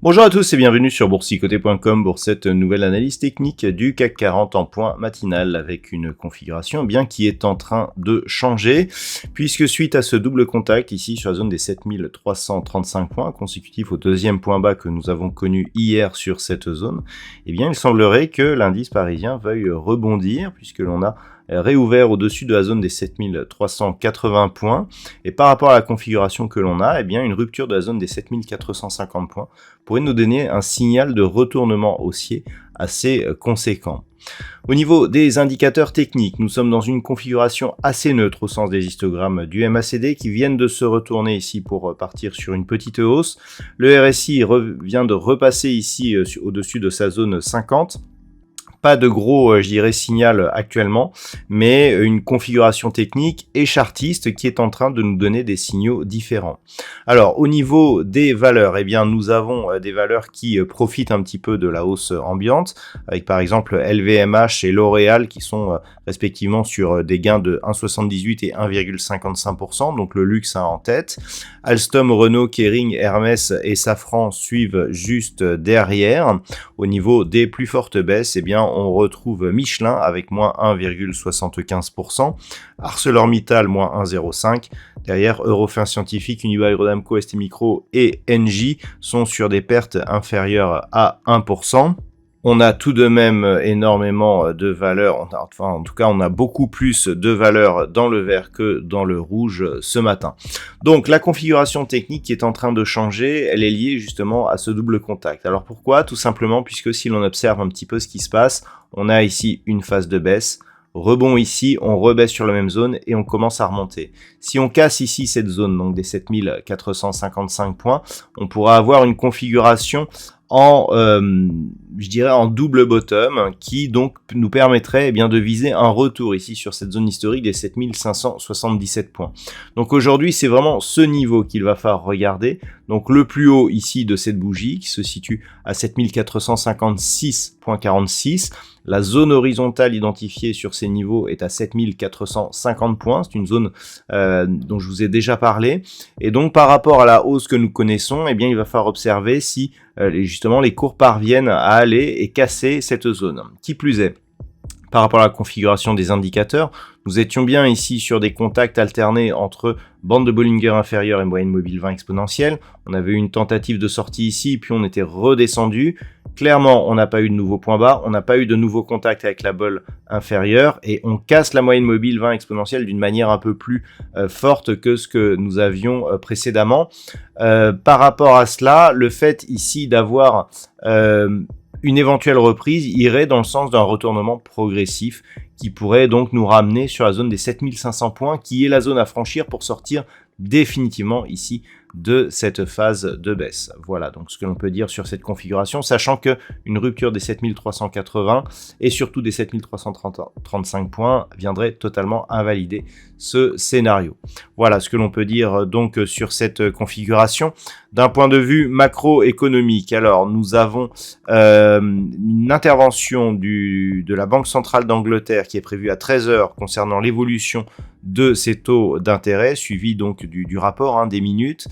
Bonjour à tous et bienvenue sur boursicoté.com pour cette nouvelle analyse technique du CAC 40 en point matinal avec une configuration qui est en train de changer puisque suite à ce double contact ici sur la zone des 7335 points consécutifs au deuxième point bas que nous avons connu hier sur cette zone, il semblerait que l'indice parisien veuille rebondir puisque l'on a réouvert au-dessus de la zone des 7380 points et par rapport à la configuration que l'on a, une rupture de la zone des 7450 points pourrait nous donner un signal de retournement haussier assez conséquent. Au niveau des indicateurs techniques, nous sommes dans une configuration assez neutre au sens des histogrammes du MACD qui viennent de se retourner ici pour partir sur une petite hausse. Le RSI vient de repasser ici au-dessus de sa zone 50. Pas de gros, signal actuellement, mais une configuration technique et chartiste qui est en train de nous donner des signaux différents. Alors, au niveau des valeurs, nous avons des valeurs qui profitent un petit peu de la hausse ambiante, avec par exemple LVMH et L'Oréal qui sont respectivement sur des gains de 1,78 et 1,55%, donc le luxe en tête. Alstom, Renault, Kering, Hermès et Safran suivent juste derrière. Au niveau des plus fortes baisses, on retrouve Michelin avec moins 1,75%, ArcelorMittal moins 1,05%, derrière Eurofins Scientifique, Unibail-Rodamco, ST Micro et Engie sont sur des pertes inférieures à 1%. On a tout de même énormément de valeurs, on a beaucoup plus de valeurs dans le vert que dans le rouge ce matin. Donc la configuration technique qui est en train de changer, elle est liée justement à ce double contact. Alors pourquoi? Tout simplement puisque si l'on observe un petit peu ce qui se passe, on a ici une phase de baisse, rebond ici, on rebaisse sur la même zone et on commence à remonter. Si on casse ici cette zone, donc des 7455 points, on pourra avoir une configuration en double bottom qui donc nous permettrait de viser un retour ici sur cette zone historique des 7577 points. Donc aujourd'hui c'est vraiment ce niveau qu'il va falloir regarder, donc le plus haut ici de cette bougie qui se situe à 7456.46, la zone horizontale identifiée sur ces niveaux est à 7450 points, c'est une zone dont je vous ai déjà parlé, et donc par rapport à la hausse que nous connaissons, il va falloir observer si justement les cours parviennent à aller et casser cette zone. Qui plus est, par rapport à la configuration des indicateurs, nous étions bien ici sur des contacts alternés entre bande de Bollinger inférieure et moyenne mobile 20 exponentielle. On avait eu une tentative de sortie ici, puis on était redescendu. Clairement, on n'a pas eu de nouveau point bas, on n'a pas eu de nouveau contact avec la bolle inférieure et on casse la moyenne mobile 20 exponentielle d'une manière un peu plus forte que ce que nous avions précédemment. Par rapport à cela, le fait ici d'avoir une éventuelle reprise irait dans le sens d'un retournement progressif qui pourrait donc nous ramener sur la zone des 7500 points qui est la zone à franchir pour sortir définitivement ici de cette phase de baisse. Voilà donc ce que l'on peut dire sur cette configuration, sachant que une rupture des 7380 et surtout des 7335 points viendrait totalement invalider ce scénario. Voilà ce que l'on peut dire donc sur cette configuration. D'un point de vue macroéconomique, alors nous avons une intervention de la Banque centrale d'Angleterre qui est prévue à 13h concernant l'évolution de ces taux d'intérêt, suivi donc du rapport des minutes.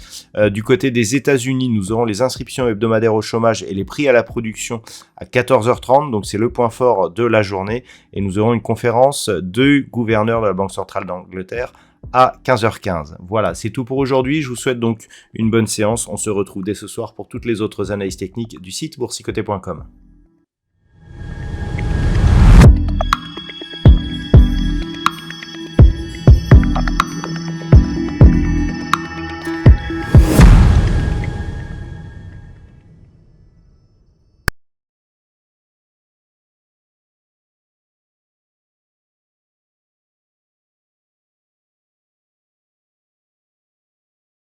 Du côté des États-Unis, nous aurons les inscriptions hebdomadaires au chômage et les prix à la production à 14h30, donc c'est le point fort de la journée, et nous aurons une conférence du gouverneur de la Banque centrale d'Angleterre à 15h15. Voilà, c'est tout pour aujourd'hui. Je vous souhaite donc une bonne séance. On se retrouve dès ce soir pour toutes les autres analyses techniques du site boursicoté.com.